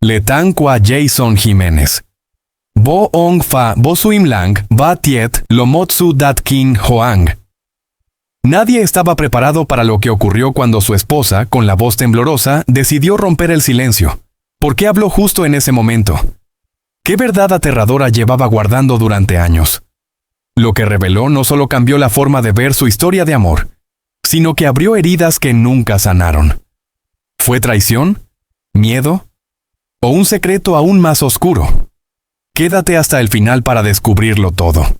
Le Tan Qua Jason Jiménez. Bo Ong Fa Bo Suim Lang Ba Tiet Lomotsu Dat Kin Hoang. Nadie estaba preparado para lo que ocurrió cuando su esposa, con la voz temblorosa, decidió romper el silencio. ¿Por qué habló justo en ese momento? ¿Qué verdad aterradora llevaba guardando durante años? Lo que reveló no solo cambió la forma de ver su historia de amor, sino que abrió heridas que nunca sanaron. ¿Fue traición? ¿Miedo? ¿O un secreto aún más oscuro? Quédate hasta el final para descubrirlo todo.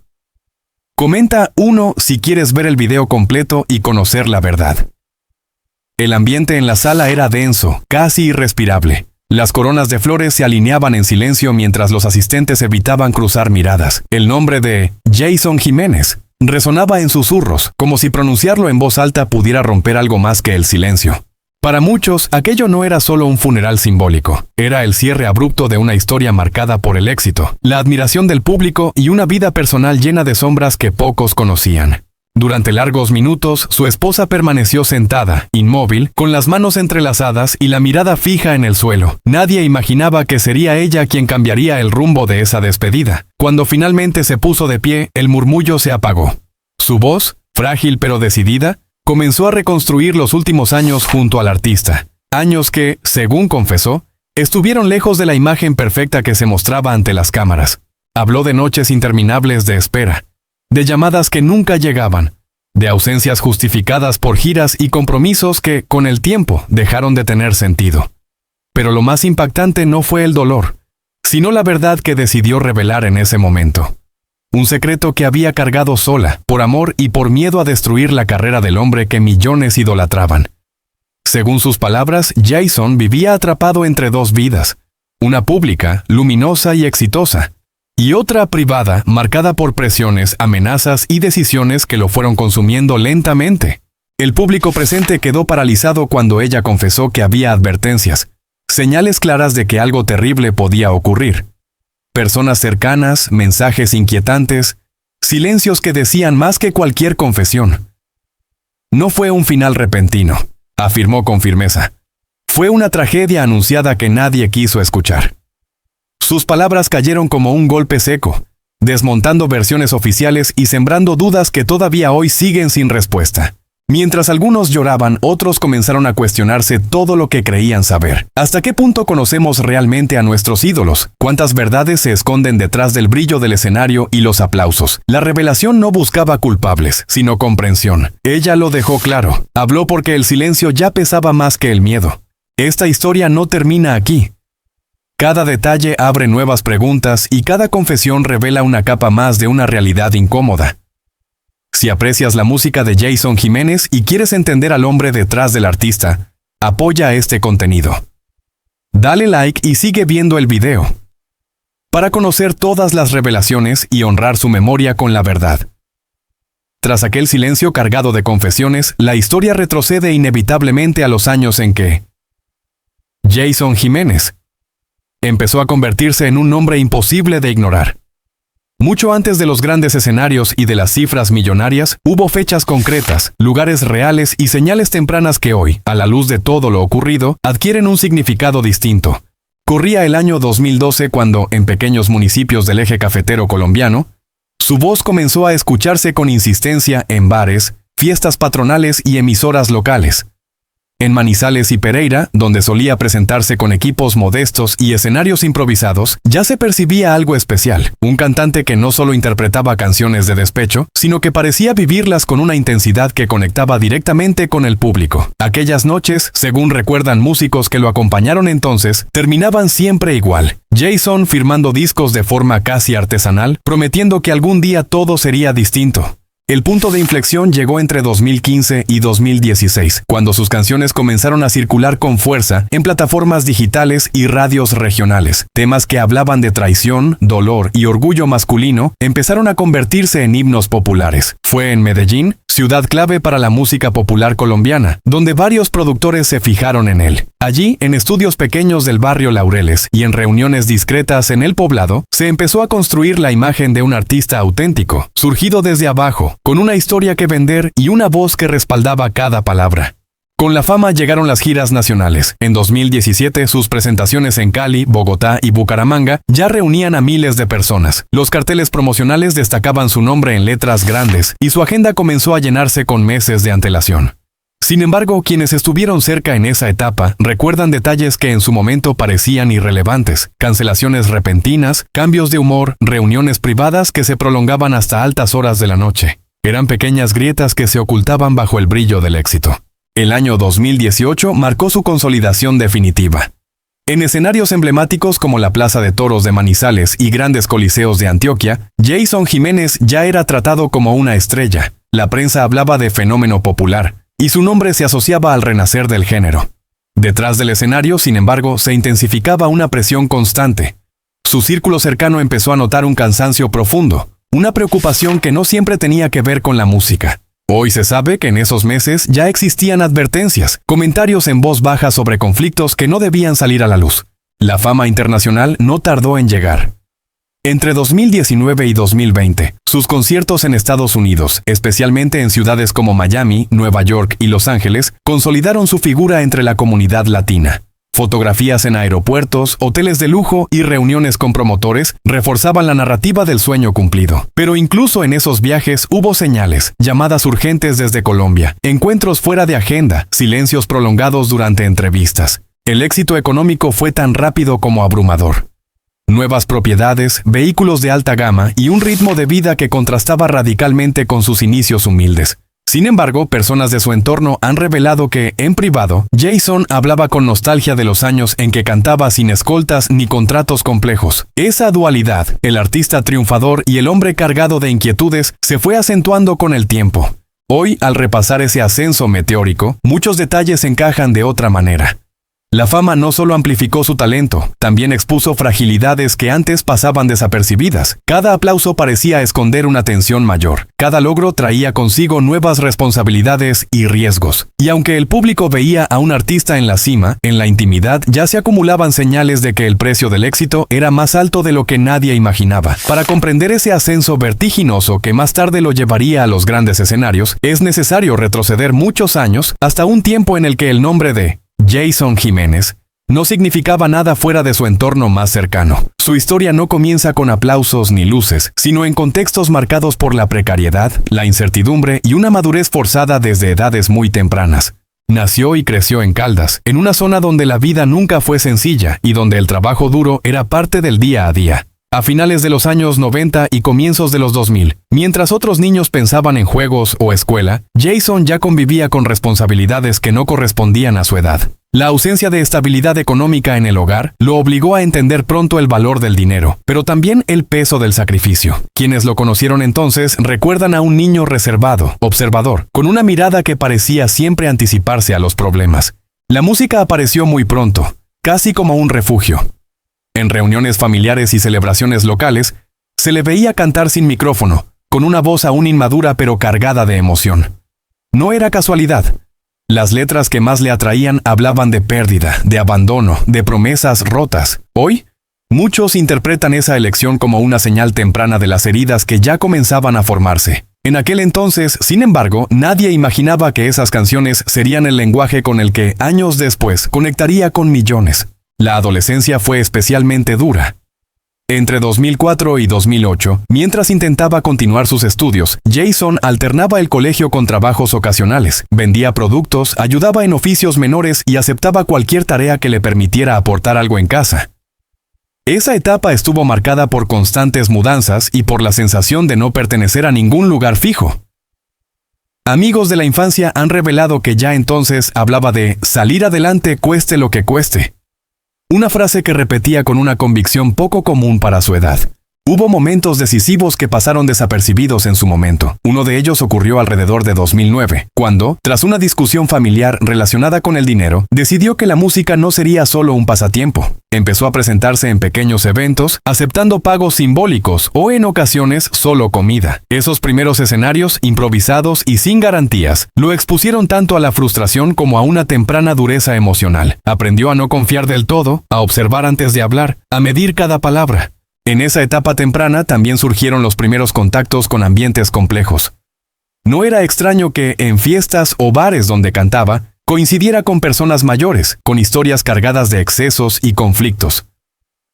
Comenta 1 si quieres ver el video completo y conocer la verdad. El ambiente en la sala era denso, casi irrespirable. Las coronas de flores se alineaban en silencio mientras los asistentes evitaban cruzar miradas. El nombre de Jason Jiménez resonaba en susurros, como si pronunciarlo en voz alta pudiera romper algo más que el silencio. Para muchos, aquello no era solo un funeral simbólico, era el cierre abrupto de una historia marcada por el éxito, la admiración del público y una vida personal llena de sombras que pocos conocían. Durante largos minutos, su esposa permaneció sentada, inmóvil, con las manos entrelazadas y la mirada fija en el suelo. Nadie imaginaba que sería ella quien cambiaría el rumbo de esa despedida. Cuando finalmente se puso de pie, el murmullo se apagó. Su voz, frágil pero decidida, comenzó a reconstruir los últimos años junto al artista. Años que, según confesó, estuvieron lejos de la imagen perfecta que se mostraba ante las cámaras. Habló de noches interminables de espera, de llamadas que nunca llegaban, de ausencias justificadas por giras y compromisos que, con el tiempo, dejaron de tener sentido. Pero lo más impactante no fue el dolor, sino la verdad que decidió revelar en ese momento. Un secreto que había cargado sola, por amor y por miedo a destruir la carrera del hombre que millones idolatraban. Según sus palabras, Jason vivía atrapado entre dos vidas, una pública, luminosa y exitosa, y otra privada, marcada por presiones, amenazas y decisiones que lo fueron consumiendo lentamente. El público presente quedó paralizado cuando ella confesó que había advertencias, señales claras de que algo terrible podía ocurrir. Personas cercanas, mensajes inquietantes, silencios que decían más que cualquier confesión. No fue un final repentino, afirmó con firmeza. Fue una tragedia anunciada que nadie quiso escuchar. Sus palabras cayeron como un golpe seco, desmontando versiones oficiales y sembrando dudas que todavía hoy siguen sin respuesta. Mientras algunos lloraban, otros comenzaron a cuestionarse todo lo que creían saber. ¿Hasta qué punto conocemos realmente a nuestros ídolos? ¿Cuántas verdades se esconden detrás del brillo del escenario y los aplausos? La revelación no buscaba culpables, sino comprensión. Ella lo dejó claro. Habló porque el silencio ya pesaba más que el miedo. Esta historia no termina aquí. Cada detalle abre nuevas preguntas y cada confesión revela una capa más de una realidad incómoda. Si aprecias la música de Jason Jiménez y quieres entender al hombre detrás del artista, apoya este contenido. Dale like y sigue viendo el video para conocer todas las revelaciones y honrar su memoria con la verdad. Tras aquel silencio cargado de confesiones, la historia retrocede inevitablemente a los años en que Jason Jiménez empezó a convertirse en un nombre imposible de ignorar. Mucho antes de los grandes escenarios y de las cifras millonarias, hubo fechas concretas, lugares reales y señales tempranas que hoy, a la luz de todo lo ocurrido, adquieren un significado distinto. Corría el año 2012 cuando, en pequeños municipios del eje cafetero colombiano, su voz comenzó a escucharse con insistencia en bares, fiestas patronales y emisoras locales. En Manizales y Pereira, donde solía presentarse con equipos modestos y escenarios improvisados, ya se percibía algo especial. Un cantante que no solo interpretaba canciones de despecho, sino que parecía vivirlas con una intensidad que conectaba directamente con el público. Aquellas noches, según recuerdan músicos que lo acompañaron entonces, terminaban siempre igual. Jason firmando discos de forma casi artesanal, prometiendo que algún día todo sería distinto. El punto de inflexión llegó entre 2015 y 2016, cuando sus canciones comenzaron a circular con fuerza en plataformas digitales y radios regionales. Temas que hablaban de traición, dolor y orgullo masculino empezaron a convertirse en himnos populares. Fue en Medellín, ciudad clave para la música popular colombiana, donde varios productores se fijaron en él. Allí, en estudios pequeños del barrio Laureles y en reuniones discretas en El Poblado, se empezó a construir la imagen de un artista auténtico, surgido desde abajo, con una historia que vender y una voz que respaldaba cada palabra. Con la fama llegaron las giras nacionales. En 2017, sus presentaciones en Cali, Bogotá y Bucaramanga ya reunían a miles de personas. Los carteles promocionales destacaban su nombre en letras grandes y su agenda comenzó a llenarse con meses de antelación. Sin embargo, quienes estuvieron cerca en esa etapa recuerdan detalles que en su momento parecían irrelevantes: cancelaciones repentinas, cambios de humor, reuniones privadas que se prolongaban hasta altas horas de la noche. Eran pequeñas grietas que se ocultaban bajo el brillo del éxito. El año 2018 marcó su consolidación definitiva. En escenarios emblemáticos como la Plaza de Toros de Manizales y grandes coliseos de Antioquia, Jason Jiménez ya era tratado como una estrella. La prensa hablaba de fenómeno popular, y su nombre se asociaba al renacer del género. Detrás del escenario, sin embargo, se intensificaba una presión constante. Su círculo cercano empezó a notar un cansancio profundo, una preocupación que no siempre tenía que ver con la música. Hoy se sabe que en esos meses ya existían advertencias, comentarios en voz baja sobre conflictos que no debían salir a la luz. La fama internacional no tardó en llegar. Entre 2019 y 2020, sus conciertos en Estados Unidos, especialmente en ciudades como Miami, Nueva York y Los Ángeles, consolidaron su figura entre la comunidad latina. Fotografías en aeropuertos, hoteles de lujo y reuniones con promotores reforzaban la narrativa del sueño cumplido. Pero incluso en esos viajes hubo señales, llamadas urgentes desde Colombia, encuentros fuera de agenda, silencios prolongados durante entrevistas. El éxito económico fue tan rápido como abrumador. Nuevas propiedades, vehículos de alta gama y un ritmo de vida que contrastaba radicalmente con sus inicios humildes. Sin embargo, personas de su entorno han revelado que, en privado, Jason hablaba con nostalgia de los años en que cantaba sin escoltas ni contratos complejos. Esa dualidad, el artista triunfador y el hombre cargado de inquietudes, se fue acentuando con el tiempo. Hoy, al repasar ese ascenso meteórico, muchos detalles encajan de otra manera. La fama no solo amplificó su talento, también expuso fragilidades que antes pasaban desapercibidas. Cada aplauso parecía esconder una tensión mayor. Cada logro traía consigo nuevas responsabilidades y riesgos. Y aunque el público veía a un artista en la cima, en la intimidad ya se acumulaban señales de que el precio del éxito era más alto de lo que nadie imaginaba. Para comprender ese ascenso vertiginoso que más tarde lo llevaría a los grandes escenarios, es necesario retroceder muchos años hasta un tiempo en el que el nombre de Jason Jiménez no significaba nada fuera de su entorno más cercano. Su historia no comienza con aplausos ni luces, sino en contextos marcados por la precariedad, la incertidumbre y una madurez forzada desde edades muy tempranas. Nació y creció en Caldas, en una zona donde la vida nunca fue sencilla y donde el trabajo duro era parte del día a día. A finales de los años 90 y comienzos de los 2000, mientras otros niños pensaban en juegos o escuela, Jason ya convivía con responsabilidades que no correspondían a su edad. La ausencia de estabilidad económica en el hogar lo obligó a entender pronto el valor del dinero, pero también el peso del sacrificio. Quienes lo conocieron entonces recuerdan a un niño reservado, observador, con una mirada que parecía siempre anticiparse a los problemas. La música apareció muy pronto, casi como un refugio. En reuniones familiares y celebraciones locales, se le veía cantar sin micrófono, con una voz aún inmadura pero cargada de emoción. No era casualidad. Las letras que más le atraían hablaban de pérdida, de abandono, de promesas rotas. Hoy, muchos interpretan esa elección como una señal temprana de las heridas que ya comenzaban a formarse. En aquel entonces, sin embargo, nadie imaginaba que esas canciones serían el lenguaje con el que, años después, conectaría con millones. La adolescencia fue especialmente dura. Entre 2004 y 2008, mientras intentaba continuar sus estudios, Jason alternaba el colegio con trabajos ocasionales, vendía productos, ayudaba en oficios menores y aceptaba cualquier tarea que le permitiera aportar algo en casa. Esa etapa estuvo marcada por constantes mudanzas y por la sensación de no pertenecer a ningún lugar fijo. Amigos de la infancia han revelado que ya entonces hablaba de salir adelante cueste lo que cueste. Una frase que repetía con una convicción poco común para su edad. Hubo momentos decisivos que pasaron desapercibidos en su momento. Uno de ellos ocurrió alrededor de 2009, cuando, tras una discusión familiar relacionada con el dinero, decidió que la música no sería solo un pasatiempo. Empezó a presentarse en pequeños eventos, aceptando pagos simbólicos o en ocasiones solo comida. Esos primeros escenarios, improvisados y sin garantías, lo expusieron tanto a la frustración como a una temprana dureza emocional. Aprendió a no confiar del todo, a observar antes de hablar, a medir cada palabra. En esa etapa temprana también surgieron los primeros contactos con ambientes complejos. No era extraño que, en fiestas o bares donde cantaba, coincidiera con personas mayores, con historias cargadas de excesos y conflictos.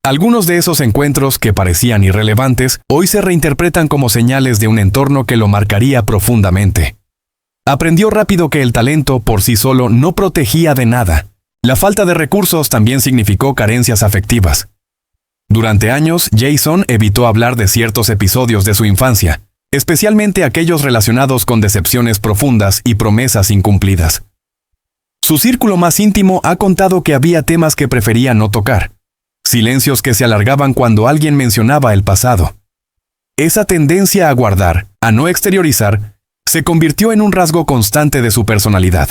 Algunos de esos encuentros que parecían irrelevantes, hoy se reinterpretan como señales de un entorno que lo marcaría profundamente. Aprendió rápido que el talento por sí solo no protegía de nada. La falta de recursos también significó carencias afectivas. Durante años, Jason evitó hablar de ciertos episodios de su infancia, especialmente aquellos relacionados con decepciones profundas y promesas incumplidas. Su círculo más íntimo ha contado que había temas que prefería no tocar, silencios que se alargaban cuando alguien mencionaba el pasado. Esa tendencia a guardar, a no exteriorizar, se convirtió en un rasgo constante de su personalidad.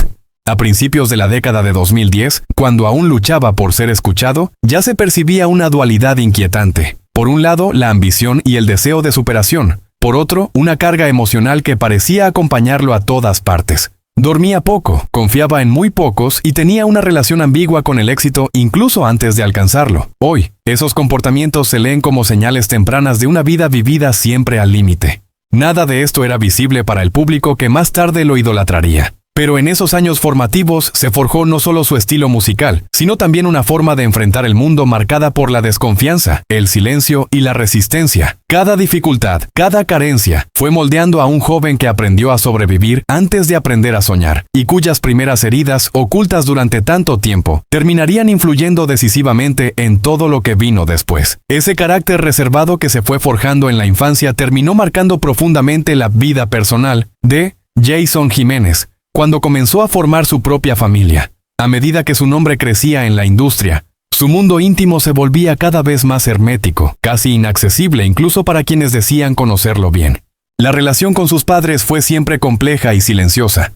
A principios de la década de 2010, cuando aún luchaba por ser escuchado, ya se percibía una dualidad inquietante. Por un lado, la ambición y el deseo de superación. Por otro, una carga emocional que parecía acompañarlo a todas partes. Dormía poco, confiaba en muy pocos y tenía una relación ambigua con el éxito incluso antes de alcanzarlo. Hoy, esos comportamientos se leen como señales tempranas de una vida vivida siempre al límite. Nada de esto era visible para el público que más tarde lo idolatraría. Pero en esos años formativos se forjó no solo su estilo musical, sino también una forma de enfrentar el mundo marcada por la desconfianza, el silencio y la resistencia. Cada dificultad, cada carencia, fue moldeando a un joven que aprendió a sobrevivir antes de aprender a soñar, y cuyas primeras heridas, ocultas durante tanto tiempo, terminarían influyendo decisivamente en todo lo que vino después. Ese carácter reservado que se fue forjando en la infancia terminó marcando profundamente la vida personal de Jason Jiménez, cuando comenzó a formar su propia familia. A medida que su nombre crecía en la industria, su mundo íntimo se volvía cada vez más hermético, casi inaccesible incluso para quienes decían conocerlo bien. La relación con sus padres fue siempre compleja y silenciosa.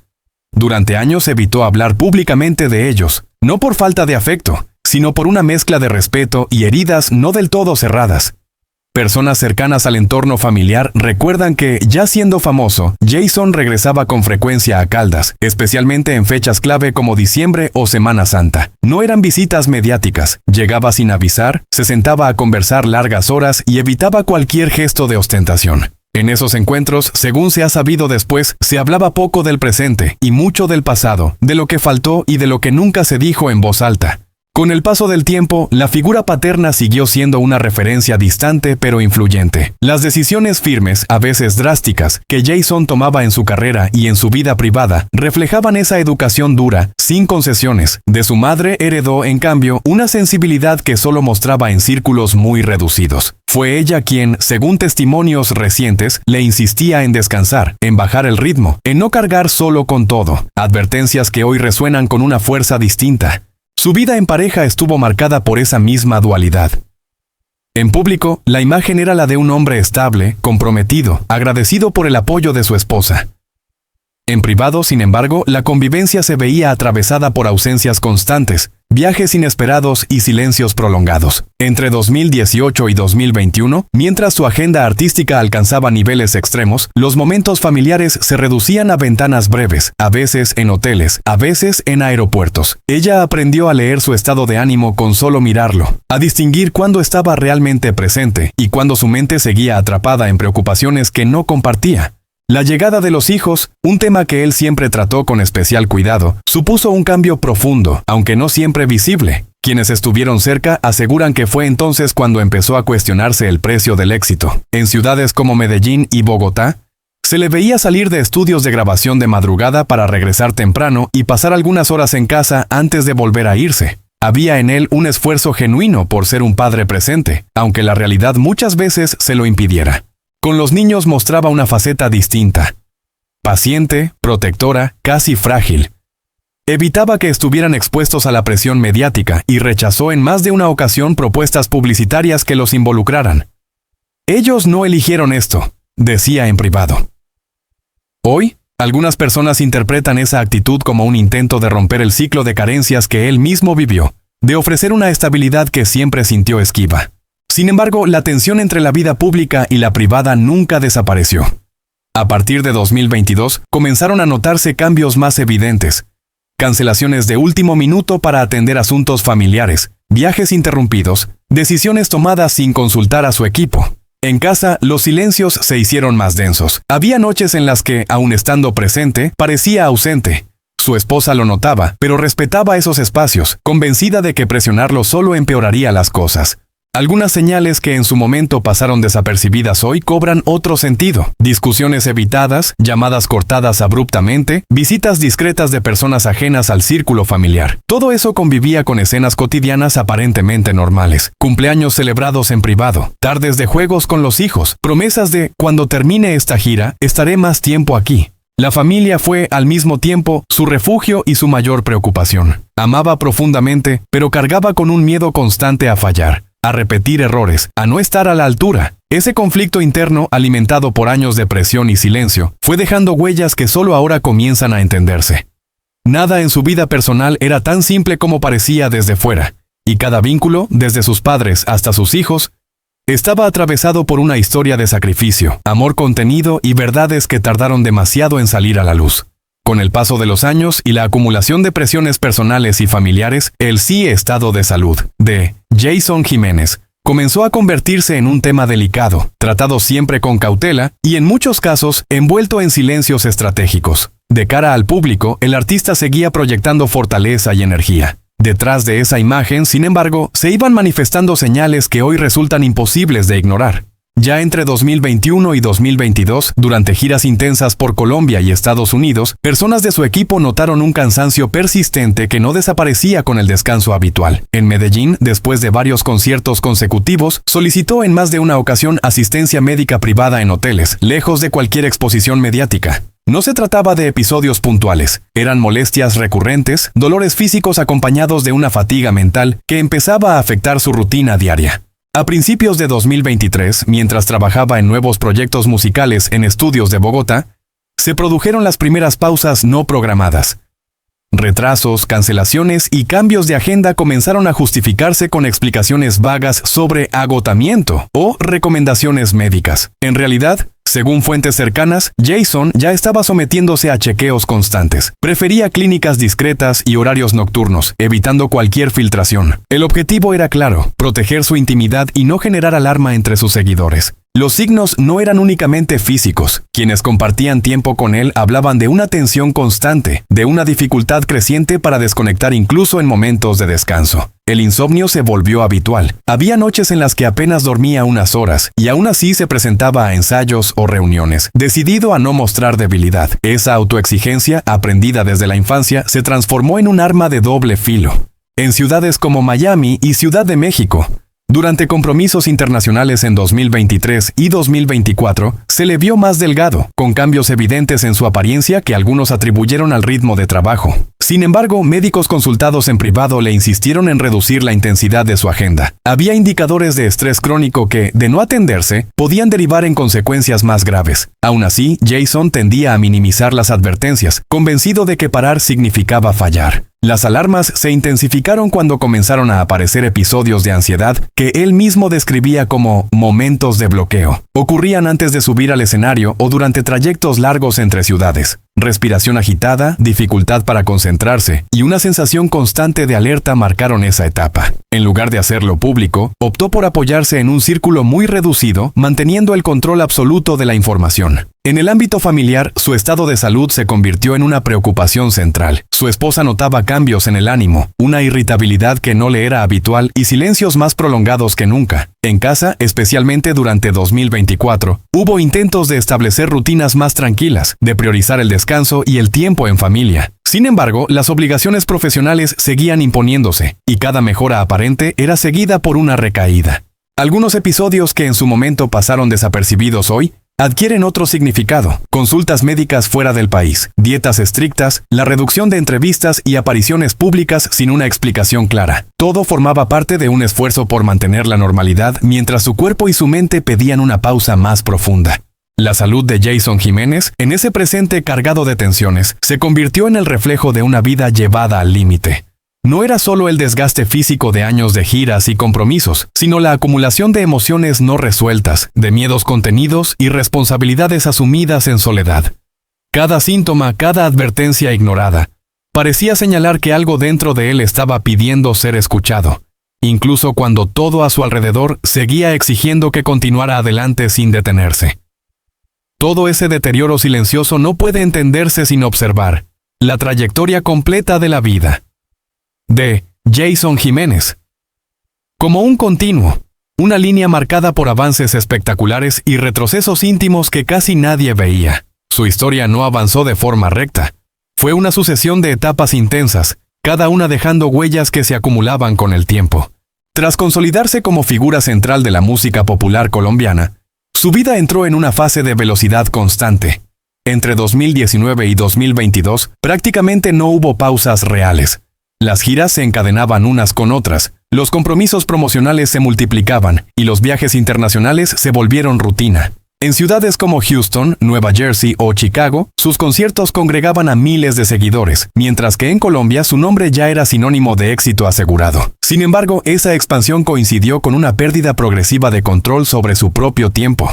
Durante años evitó hablar públicamente de ellos, no por falta de afecto, sino por una mezcla de respeto y heridas no del todo cerradas. Personas cercanas al entorno familiar recuerdan que, ya siendo famoso, Jason regresaba con frecuencia a Caldas, especialmente en fechas clave como diciembre o Semana Santa. No eran visitas mediáticas, llegaba sin avisar, se sentaba a conversar largas horas y evitaba cualquier gesto de ostentación. En esos encuentros, según se ha sabido después, se hablaba poco del presente y mucho del pasado, de lo que faltó y de lo que nunca se dijo en voz alta. Con el paso del tiempo, la figura paterna siguió siendo una referencia distante pero influyente. Las decisiones firmes, a veces drásticas, que Jason tomaba en su carrera y en su vida privada, reflejaban esa educación dura, sin concesiones. De su madre heredó, en cambio, una sensibilidad que solo mostraba en círculos muy reducidos. Fue ella quien, según testimonios recientes, le insistía en descansar, en bajar el ritmo, en no cargar solo con todo. Advertencias que hoy resuenan con una fuerza distinta. Su vida en pareja estuvo marcada por esa misma dualidad. En público, la imagen era la de un hombre estable, comprometido, agradecido por el apoyo de su esposa. En privado, sin embargo, la convivencia se veía atravesada por ausencias constantes, viajes inesperados y silencios prolongados. Entre 2018 y 2021, mientras su agenda artística alcanzaba niveles extremos, los momentos familiares se reducían a ventanas breves, a veces en hoteles, a veces en aeropuertos. Ella aprendió a leer su estado de ánimo con solo mirarlo, a distinguir cuándo estaba realmente presente y cuándo su mente seguía atrapada en preocupaciones que no compartía. La llegada de los hijos, un tema que él siempre trató con especial cuidado, supuso un cambio profundo, aunque no siempre visible. Quienes estuvieron cerca aseguran que fue entonces cuando empezó a cuestionarse el precio del éxito. En ciudades como Medellín y Bogotá, se le veía salir de estudios de grabación de madrugada para regresar temprano y pasar algunas horas en casa antes de volver a irse. Había en él un esfuerzo genuino por ser un padre presente, aunque la realidad muchas veces se lo impidiera. Con los niños mostraba una faceta distinta. Paciente, protectora, casi frágil. Evitaba que estuvieran expuestos a la presión mediática y rechazó en más de una ocasión propuestas publicitarias que los involucraran. Ellos no eligieron esto, decía en privado. Hoy, algunas personas interpretan esa actitud como un intento de romper el ciclo de carencias que él mismo vivió, de ofrecer una estabilidad que siempre sintió esquiva. Sin embargo, la tensión entre la vida pública y la privada nunca desapareció. A partir de 2022, comenzaron a notarse cambios más evidentes. Cancelaciones de último minuto para atender asuntos familiares, viajes interrumpidos, decisiones tomadas sin consultar a su equipo. En casa, los silencios se hicieron más densos. Había noches en las que, aun estando presente, parecía ausente. Su esposa lo notaba, pero respetaba esos espacios, convencida de que presionarlo solo empeoraría las cosas. Algunas señales que en su momento pasaron desapercibidas hoy cobran otro sentido. Discusiones evitadas, llamadas cortadas abruptamente, visitas discretas de personas ajenas al círculo familiar. Todo eso convivía con escenas cotidianas aparentemente normales. Cumpleaños celebrados en privado, tardes de juegos con los hijos, promesas de «cuando termine esta gira, estaré más tiempo aquí». La familia fue, al mismo tiempo, su refugio y su mayor preocupación. Amaba profundamente, pero cargaba con un miedo constante a fallar, a repetir errores, a no estar a la altura. Ese conflicto interno, alimentado por años de presión y silencio, fue dejando huellas que solo ahora comienzan a entenderse. Nada en su vida personal era tan simple como parecía desde fuera, y cada vínculo, desde sus padres hasta sus hijos, estaba atravesado por una historia de sacrificio, amor contenido y verdades que tardaron demasiado en salir a la luz. Con el paso de los años y la acumulación de presiones personales y familiares, el estado de salud de Jason Jiménez comenzó a convertirse en un tema delicado, tratado siempre con cautela y en muchos casos envuelto en silencios estratégicos. De cara al público, el artista seguía proyectando fortaleza y energía. Detrás de esa imagen, sin embargo, se iban manifestando señales que hoy resultan imposibles de ignorar. Ya entre 2021 y 2022, durante giras intensas por Colombia y Estados Unidos, personas de su equipo notaron un cansancio persistente que no desaparecía con el descanso habitual. En Medellín, después de varios conciertos consecutivos, solicitó en más de una ocasión asistencia médica privada en hoteles, lejos de cualquier exposición mediática. No se trataba de episodios puntuales, eran molestias recurrentes, dolores físicos acompañados de una fatiga mental que empezaba a afectar su rutina diaria. A principios de 2023, mientras trabajaba en nuevos proyectos musicales en estudios de Bogotá, se produjeron las primeras pausas no programadas. Retrasos, cancelaciones y cambios de agenda comenzaron a justificarse con explicaciones vagas sobre agotamiento o recomendaciones médicas. En realidad, según fuentes cercanas, Jason ya estaba sometiéndose a chequeos constantes. Prefería clínicas discretas y horarios nocturnos, evitando cualquier filtración. El objetivo era claro: proteger su intimidad y no generar alarma entre sus seguidores. Los signos no eran únicamente físicos. Quienes compartían tiempo con él hablaban de una tensión constante, de una dificultad creciente para desconectar incluso en momentos de descanso. El insomnio se volvió habitual. Había noches en las que apenas dormía unas horas, y aún así se presentaba a ensayos o reuniones, decidido a no mostrar debilidad. Esa autoexigencia, aprendida desde la infancia, se transformó en un arma de doble filo. En ciudades como Miami y Ciudad de México, durante compromisos internacionales en 2023 y 2024, se le vio más delgado, con cambios evidentes en su apariencia que algunos atribuyeron al ritmo de trabajo. Sin embargo, médicos consultados en privado le insistieron en reducir la intensidad de su agenda. Había indicadores de estrés crónico que, de no atenderse, podían derivar en consecuencias más graves. Aún así, Jason tendía a minimizar las advertencias, convencido de que parar significaba fallar. Las alarmas se intensificaron cuando comenzaron a aparecer episodios de ansiedad que él mismo describía como momentos de bloqueo. Ocurrían antes de subir al escenario o durante trayectos largos entre ciudades. Respiración agitada, dificultad para concentrarse y una sensación constante de alerta marcaron esa etapa. En lugar de hacerlo público, optó por apoyarse en un círculo muy reducido, manteniendo el control absoluto de la información. En el ámbito familiar, su estado de salud se convirtió en una preocupación central. Su esposa notaba cambios en el ánimo, una irritabilidad que no le era habitual y silencios más prolongados que nunca. En casa, especialmente durante 2024, hubo intentos de establecer rutinas más tranquilas, de priorizar el descanso y el tiempo en familia. Sin embargo, las obligaciones profesionales seguían imponiéndose, y cada mejora aparente era seguida por una recaída. Algunos episodios que en su momento pasaron desapercibidos hoy adquieren otro significado: consultas médicas fuera del país, dietas estrictas, la reducción de entrevistas y apariciones públicas sin una explicación clara. Todo formaba parte de un esfuerzo por mantener la normalidad mientras su cuerpo y su mente pedían una pausa más profunda. La salud de Jason Jiménez, en ese presente cargado de tensiones, se convirtió en el reflejo de una vida llevada al límite. No era solo el desgaste físico de años de giras y compromisos, sino la acumulación de emociones no resueltas, de miedos contenidos y responsabilidades asumidas en soledad. Cada síntoma, cada advertencia ignorada, parecía señalar que algo dentro de él estaba pidiendo ser escuchado, incluso cuando todo a su alrededor seguía exigiendo que continuara adelante sin detenerse. Todo ese deterioro silencioso no puede entenderse sin observar, La trayectoria completa de la vida. De Jason Jiménez. Como un continuo, una línea marcada por avances espectaculares y retrocesos íntimos que casi nadie veía. Su historia no avanzó de forma recta. Fue una sucesión de etapas intensas, cada una dejando huellas que se acumulaban con el tiempo. Tras consolidarse como figura central de la música popular colombiana, su vida entró en una fase de velocidad constante. Entre 2019 y 2022, prácticamente no hubo pausas reales. Las giras se encadenaban unas con otras, los compromisos promocionales se multiplicaban y los viajes internacionales se volvieron rutina. En ciudades como Houston, Nueva Jersey o Chicago, sus conciertos congregaban a miles de seguidores, mientras que en Colombia su nombre ya era sinónimo de éxito asegurado. Sin embargo, esa expansión coincidió con una pérdida progresiva de control sobre su propio tiempo.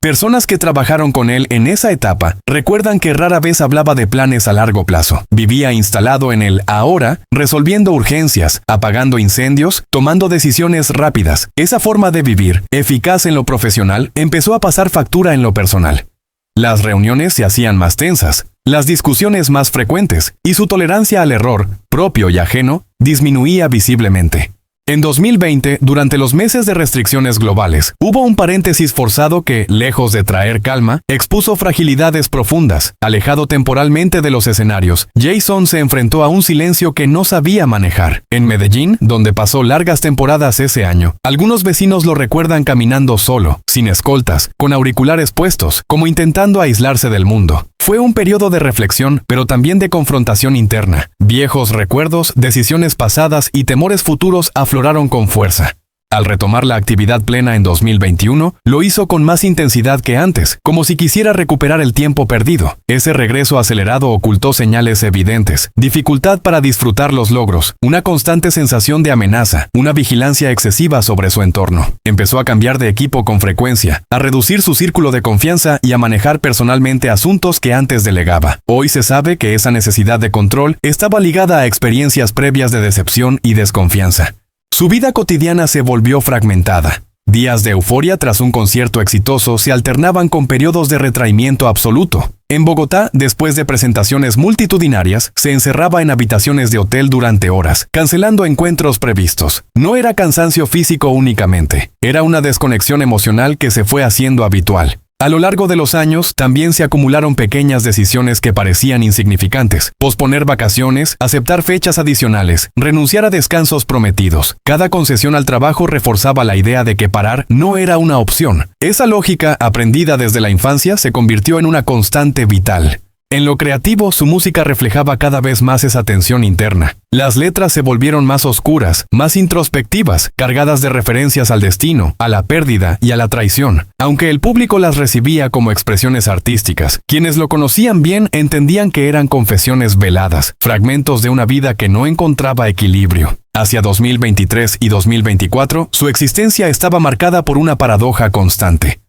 Personas que trabajaron con él en esa etapa recuerdan que rara vez hablaba de planes a largo plazo. Vivía instalado en el ahora, resolviendo urgencias, apagando incendios, tomando decisiones rápidas. Esa forma de vivir, eficaz en lo profesional, empezó a pasar factura en lo personal. Las reuniones se hacían más tensas, las discusiones más frecuentes, y su tolerancia al error, propio y ajeno, disminuía visiblemente. En 2020, durante los meses de restricciones globales, hubo un paréntesis forzado que, lejos de traer calma, expuso fragilidades profundas. Alejado temporalmente de los escenarios, Jason se enfrentó a un silencio que no sabía manejar. En Medellín, donde pasó largas temporadas ese año, algunos vecinos lo recuerdan caminando solo, sin escoltas, con auriculares puestos, como intentando aislarse del mundo. Fue un periodo de reflexión, pero también de confrontación interna. Viejos recuerdos, decisiones pasadas y temores futuros afloraron con fuerza. Al retomar la actividad plena en 2021, lo hizo con más intensidad que antes, como si quisiera recuperar el tiempo perdido. Ese regreso acelerado ocultó señales evidentes: dificultad para disfrutar los logros, una constante sensación de amenaza, una vigilancia excesiva sobre su entorno. Empezó a cambiar de equipo con frecuencia, a reducir su círculo de confianza y a manejar personalmente asuntos que antes delegaba. Hoy se sabe que esa necesidad de control estaba ligada a experiencias previas de decepción y desconfianza. Su vida cotidiana se volvió fragmentada. Días de euforia tras un concierto exitoso se alternaban con periodos de retraimiento absoluto. En Bogotá, después de presentaciones multitudinarias, se encerraba en habitaciones de hotel durante horas, cancelando encuentros previstos. No era cansancio físico únicamente, era una desconexión emocional que se fue haciendo habitual. A lo largo de los años, también se acumularon pequeñas decisiones que parecían insignificantes. Posponer vacaciones, aceptar fechas adicionales, renunciar a descansos prometidos. Cada concesión al trabajo reforzaba la idea de que parar no era una opción. Esa lógica, aprendida desde la infancia, se convirtió en una constante vital. En lo creativo, su música reflejaba cada vez más esa tensión interna. Las letras se volvieron más oscuras, más introspectivas, cargadas de referencias al destino, a la pérdida y a la traición. Aunque el público las recibía como expresiones artísticas, quienes lo conocían bien entendían que eran confesiones veladas, fragmentos de una vida que no encontraba equilibrio. Hacia 2023 y 2024, su existencia estaba marcada por una paradoja constante.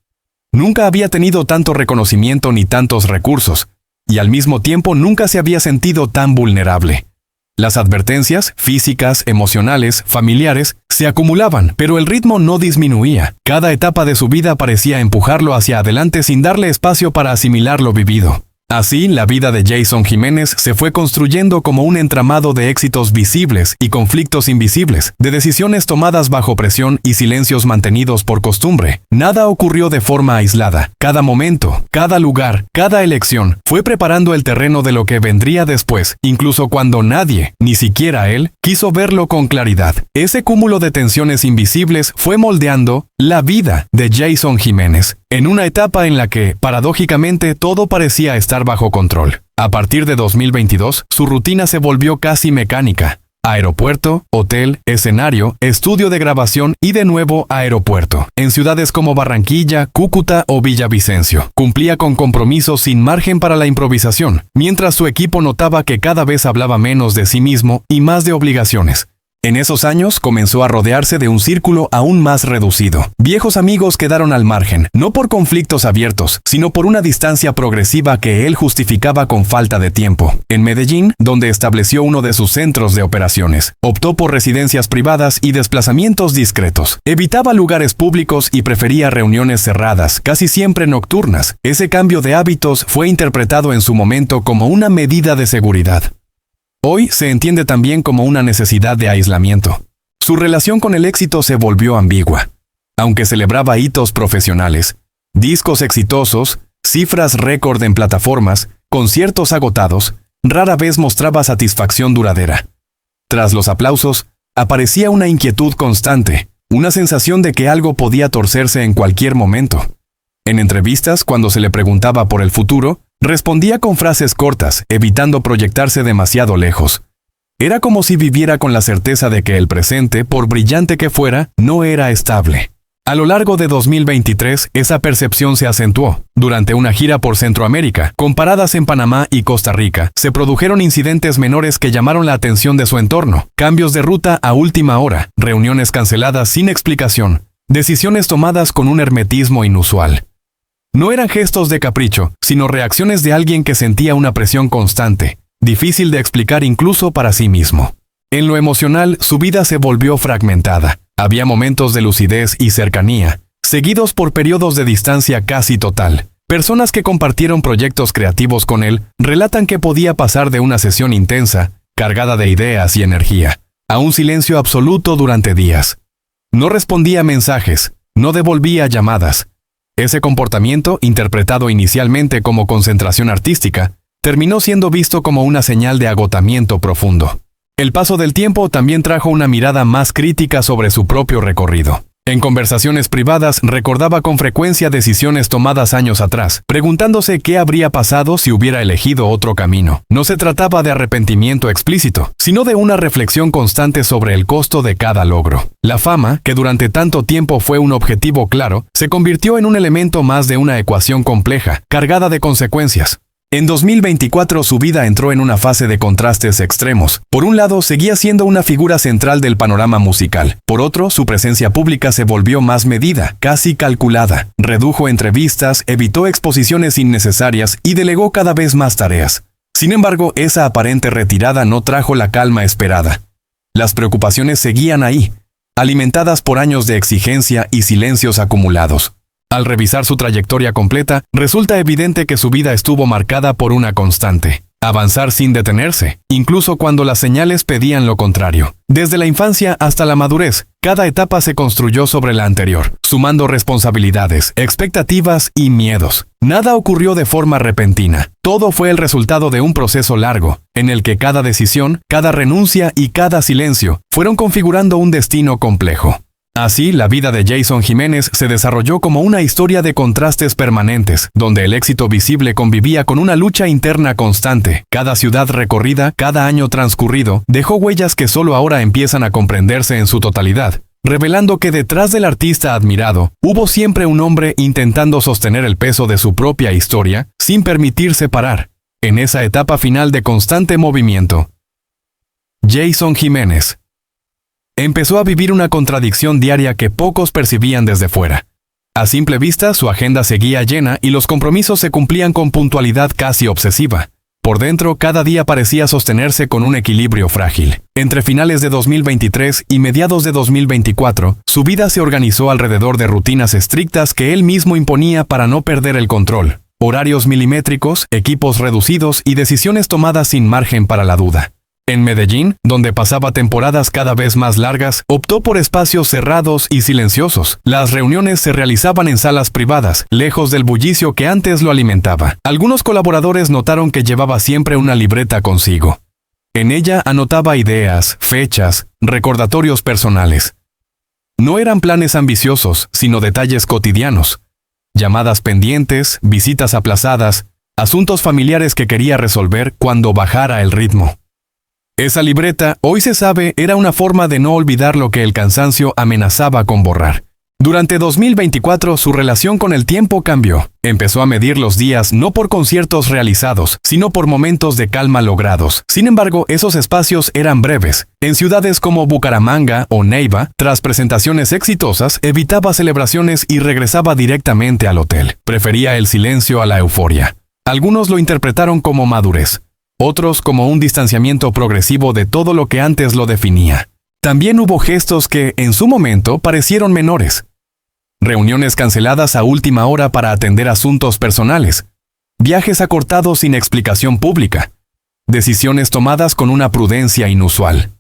Nunca había tenido tanto reconocimiento ni tantos recursos, y al mismo tiempo nunca se había sentido tan vulnerable. Las advertencias, físicas, emocionales, familiares, se acumulaban, pero el ritmo no disminuía. Cada etapa de su vida parecía empujarlo hacia adelante sin darle espacio para asimilar lo vivido. Así, la vida de Jason Jiménez se fue construyendo como un entramado de éxitos visibles y conflictos invisibles, de decisiones tomadas bajo presión y silencios mantenidos por costumbre. Nada ocurrió de forma aislada. Cada momento, cada lugar, cada elección fue preparando el terreno de lo que vendría después, incluso cuando nadie, ni siquiera él, quiso verlo con claridad. Ese cúmulo de tensiones invisibles fue moldeando la vida de Jason Jiménez, en una etapa en la que, paradójicamente, todo parecía estar bajo control. A partir de 2022, su rutina se volvió casi mecánica. Aeropuerto, hotel, escenario, estudio de grabación y de nuevo aeropuerto. En ciudades como Barranquilla, Cúcuta o Villavicencio, cumplía con compromisos sin margen para la improvisación, mientras su equipo notaba que cada vez hablaba menos de sí mismo y más de obligaciones. En esos años comenzó a rodearse de un círculo aún más reducido. Viejos amigos quedaron al margen, no por conflictos abiertos, sino por una distancia progresiva que él justificaba con falta de tiempo. En Medellín, donde estableció uno de sus centros de operaciones, optó por residencias privadas y desplazamientos discretos. Evitaba lugares públicos y prefería reuniones cerradas, casi siempre nocturnas. Ese cambio de hábitos fue interpretado en su momento como una medida de seguridad. Hoy se entiende también como una necesidad de aislamiento. Su relación con el éxito se volvió ambigua. Aunque celebraba hitos profesionales, discos exitosos, cifras récord en plataformas, conciertos agotados, rara vez mostraba satisfacción duradera. Tras los aplausos, aparecía una inquietud constante, una sensación de que algo podía torcerse en cualquier momento. En entrevistas, cuando se le preguntaba por el futuro, respondía con frases cortas, evitando proyectarse demasiado lejos. Era como si viviera con la certeza de que el presente, por brillante que fuera, no era estable. A lo largo de 2023, esa percepción se acentuó. Durante una gira por Centroamérica, con paradas en Panamá y Costa Rica, se produjeron incidentes menores que llamaron la atención de su entorno. Cambios de ruta a última hora, reuniones canceladas sin explicación, decisiones tomadas con un hermetismo inusual. No eran gestos de capricho, sino reacciones de alguien que sentía una presión constante, difícil de explicar incluso para sí mismo. En lo emocional, su vida se volvió fragmentada. Había momentos de lucidez y cercanía, seguidos por periodos de distancia casi total. Personas que compartieron proyectos creativos con él relatan que podía pasar de una sesión intensa, cargada de ideas y energía, a un silencio absoluto durante días. No respondía a mensajes, no devolvía llamadas. Ese comportamiento, interpretado inicialmente como concentración artística, terminó siendo visto como una señal de agotamiento profundo. El paso del tiempo también trajo una mirada más crítica sobre su propio recorrido. En conversaciones privadas recordaba con frecuencia decisiones tomadas años atrás, preguntándose qué habría pasado si hubiera elegido otro camino. No se trataba de arrepentimiento explícito, sino de una reflexión constante sobre el costo de cada logro. La fama, que durante tanto tiempo fue un objetivo claro, se convirtió en un elemento más de una ecuación compleja, cargada de consecuencias. En 2024 su vida entró en una fase de contrastes extremos. Por un lado, seguía siendo una figura central del panorama musical. Por otro, su presencia pública se volvió más medida, casi calculada. Redujo entrevistas, evitó exposiciones innecesarias y delegó cada vez más tareas. Sin embargo, esa aparente retirada no trajo la calma esperada. Las preocupaciones seguían ahí, alimentadas por años de exigencia y silencios acumulados. Al revisar su trayectoria completa, resulta evidente que su vida estuvo marcada por una constante: avanzar sin detenerse, incluso cuando las señales pedían lo contrario. Desde la infancia hasta la madurez, cada etapa se construyó sobre la anterior, sumando responsabilidades, expectativas y miedos. Nada ocurrió de forma repentina. Todo fue el resultado de un proceso largo, en el que cada decisión, cada renuncia y cada silencio fueron configurando un destino complejo. Así, la vida de Jason Jiménez se desarrolló como una historia de contrastes permanentes, donde el éxito visible convivía con una lucha interna constante. Cada ciudad recorrida, cada año transcurrido, dejó huellas que solo ahora empiezan a comprenderse en su totalidad, revelando que detrás del artista admirado, hubo siempre un hombre intentando sostener el peso de su propia historia, sin permitirse parar, en esa etapa final de constante movimiento. Jason Jiménez empezó a vivir una contradicción diaria que pocos percibían desde fuera. A simple vista, su agenda seguía llena y los compromisos se cumplían con puntualidad casi obsesiva. Por dentro, cada día parecía sostenerse con un equilibrio frágil. Entre finales de 2023 y mediados de 2024, su vida se organizó alrededor de rutinas estrictas que él mismo imponía para no perder el control. Horarios milimétricos, equipos reducidos y decisiones tomadas sin margen para la duda. En Medellín, donde pasaba temporadas cada vez más largas, optó por espacios cerrados y silenciosos. Las reuniones se realizaban en salas privadas, lejos del bullicio que antes lo alimentaba. Algunos colaboradores notaron que llevaba siempre una libreta consigo. En ella anotaba ideas, fechas, recordatorios personales. No eran planes ambiciosos, sino detalles cotidianos. Llamadas pendientes, visitas aplazadas, asuntos familiares que quería resolver cuando bajara el ritmo. Esa libreta, hoy se sabe, era una forma de no olvidar lo que el cansancio amenazaba con borrar. Durante 2024, su relación con el tiempo cambió. Empezó a medir los días no por conciertos realizados, sino por momentos de calma logrados. Sin embargo, esos espacios eran breves. En ciudades como Bucaramanga o Neiva, tras presentaciones exitosas, evitaba celebraciones y regresaba directamente al hotel. Prefería el silencio a la euforia. Algunos lo interpretaron como madurez, otros como un distanciamiento progresivo de todo lo que antes lo definía. También hubo gestos que, en su momento, parecieron menores. Reuniones canceladas a última hora para atender asuntos personales, viajes acortados sin explicación pública, decisiones tomadas con una prudencia inusual.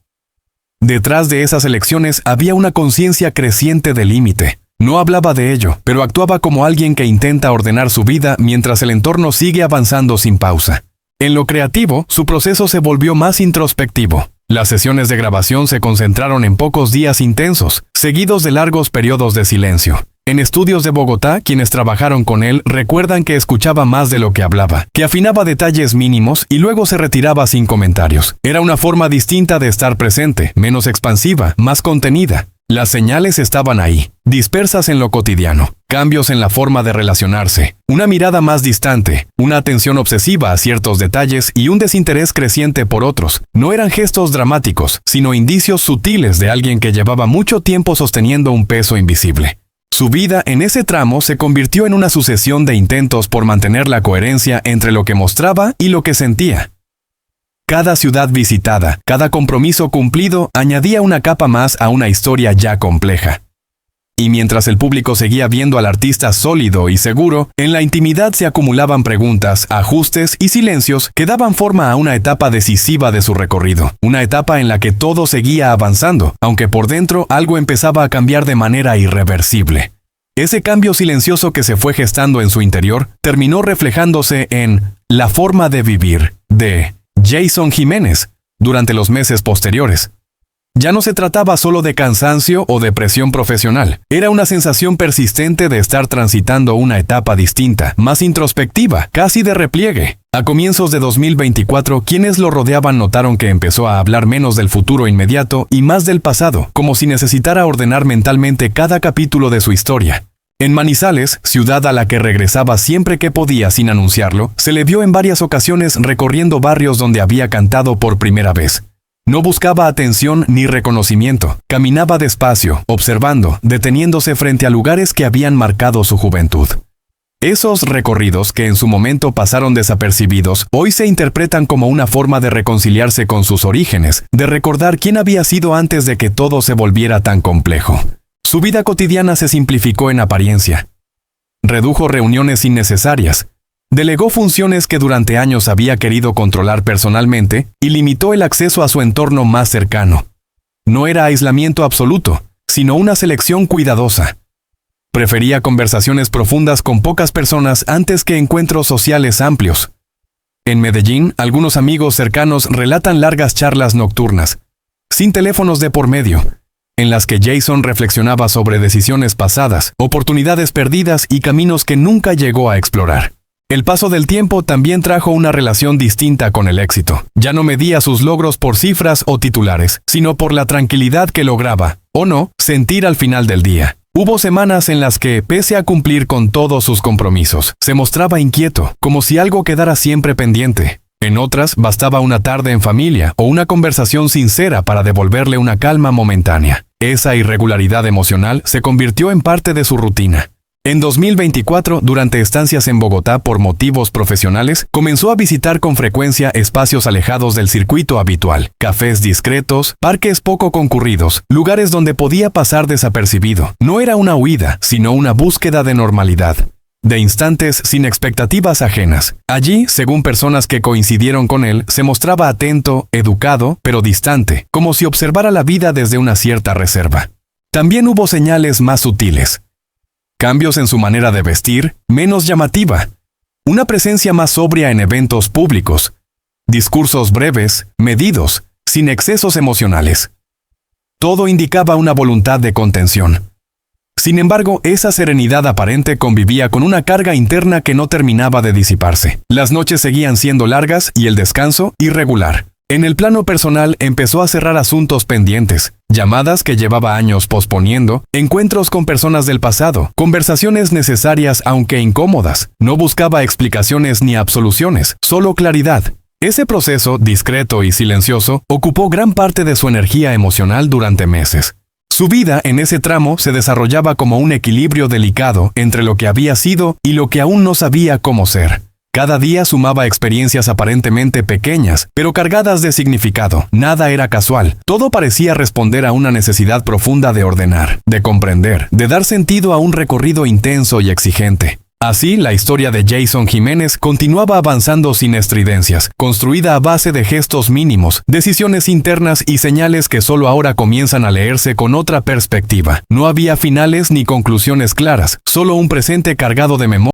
Detrás de esas elecciones había una conciencia creciente de límite. No hablaba de ello, pero actuaba como alguien que intenta ordenar su vida mientras el entorno sigue avanzando sin pausa. En lo creativo, su proceso se volvió más introspectivo. Las sesiones de grabación se concentraron en pocos días intensos, seguidos de largos periodos de silencio. En estudios de Bogotá, quienes trabajaron con él recuerdan que escuchaba más de lo que hablaba, que afinaba detalles mínimos y luego se retiraba sin comentarios. Era una forma distinta de estar presente, menos expansiva, más contenida. Las señales estaban ahí, dispersas en lo cotidiano, cambios en la forma de relacionarse, una mirada más distante, una atención obsesiva a ciertos detalles y un desinterés creciente por otros. No eran gestos dramáticos, sino indicios sutiles de alguien que llevaba mucho tiempo sosteniendo un peso invisible. Su vida en ese tramo se convirtió en una sucesión de intentos por mantener la coherencia entre lo que mostraba y lo que sentía. Cada ciudad visitada, cada compromiso cumplido añadía una capa más a una historia ya compleja. Y mientras el público seguía viendo al artista sólido y seguro, en la intimidad se acumulaban preguntas, ajustes y silencios que daban forma a una etapa decisiva de su recorrido. Una etapa en la que todo seguía avanzando, aunque por dentro algo empezaba a cambiar de manera irreversible. Ese cambio silencioso que se fue gestando en su interior terminó reflejándose en La forma de vivir, de Jason Jiménez, durante los meses posteriores. Ya no se trataba solo de cansancio o de presión profesional. Era una sensación persistente de estar transitando una etapa distinta, más introspectiva, casi de repliegue. A comienzos de 2024, quienes lo rodeaban notaron que empezó a hablar menos del futuro inmediato y más del pasado, como si necesitara ordenar mentalmente cada capítulo de su historia. En Manizales, ciudad a la que regresaba siempre que podía sin anunciarlo, se le vio en varias ocasiones recorriendo barrios donde había cantado por primera vez. No buscaba atención ni reconocimiento. Caminaba despacio, observando, deteniéndose frente a lugares que habían marcado su juventud. Esos recorridos que en su momento pasaron desapercibidos, hoy se interpretan como una forma de reconciliarse con sus orígenes, de recordar quién había sido antes de que todo se volviera tan complejo. Su vida cotidiana se simplificó en apariencia. Redujo reuniones innecesarias. Delegó funciones que durante años había querido controlar personalmente y limitó el acceso a su entorno más cercano. No era aislamiento absoluto, sino una selección cuidadosa. Prefería conversaciones profundas con pocas personas antes que encuentros sociales amplios. En Medellín, algunos amigos cercanos relatan largas charlas nocturnas, sin teléfonos de por medio, en las que Jason reflexionaba sobre decisiones pasadas, oportunidades perdidas y caminos que nunca llegó a explorar. El paso del tiempo también trajo una relación distinta con el éxito. Ya no medía sus logros por cifras o titulares, sino por la tranquilidad que lograba, o no, sentir al final del día. Hubo semanas en las que, pese a cumplir con todos sus compromisos, se mostraba inquieto, como si algo quedara siempre pendiente. En otras, bastaba una tarde en familia o una conversación sincera para devolverle una calma momentánea. Esa irregularidad emocional se convirtió en parte de su rutina. En 2024, durante estancias en Bogotá por motivos profesionales, comenzó a visitar con frecuencia espacios alejados del circuito habitual, cafés discretos, parques poco concurridos, lugares donde podía pasar desapercibido. No era una huida, sino una búsqueda de normalidad, de instantes sin expectativas ajenas. Allí, según personas que coincidieron con él, se mostraba atento, educado, pero distante, como si observara la vida desde una cierta reserva. También hubo señales más sutiles. Cambios en su manera de vestir, menos llamativa. Una presencia más sobria en eventos públicos. Discursos breves, medidos, sin excesos emocionales. Todo indicaba una voluntad de contención. Sin embargo, esa serenidad aparente convivía con una carga interna que no terminaba de disiparse. Las noches seguían siendo largas y el descanso irregular. En el plano personal empezó a cerrar asuntos pendientes, llamadas que llevaba años posponiendo, encuentros con personas del pasado, conversaciones necesarias aunque incómodas. No buscaba explicaciones ni absoluciones, solo claridad. Ese proceso, discreto y silencioso, ocupó gran parte de su energía emocional durante meses. Su vida en ese tramo se desarrollaba como un equilibrio delicado entre lo que había sido y lo que aún no sabía cómo ser. Cada día sumaba experiencias aparentemente pequeñas, pero cargadas de significado. Nada era casual. Todo parecía responder a una necesidad profunda de ordenar, de comprender, de dar sentido a un recorrido intenso y exigente. Así, la historia de Jason Jiménez continuaba avanzando sin estridencias, construida a base de gestos mínimos, decisiones internas y señales que solo ahora comienzan a leerse con otra perspectiva. No había finales ni conclusiones claras, solo un presente cargado de memoria.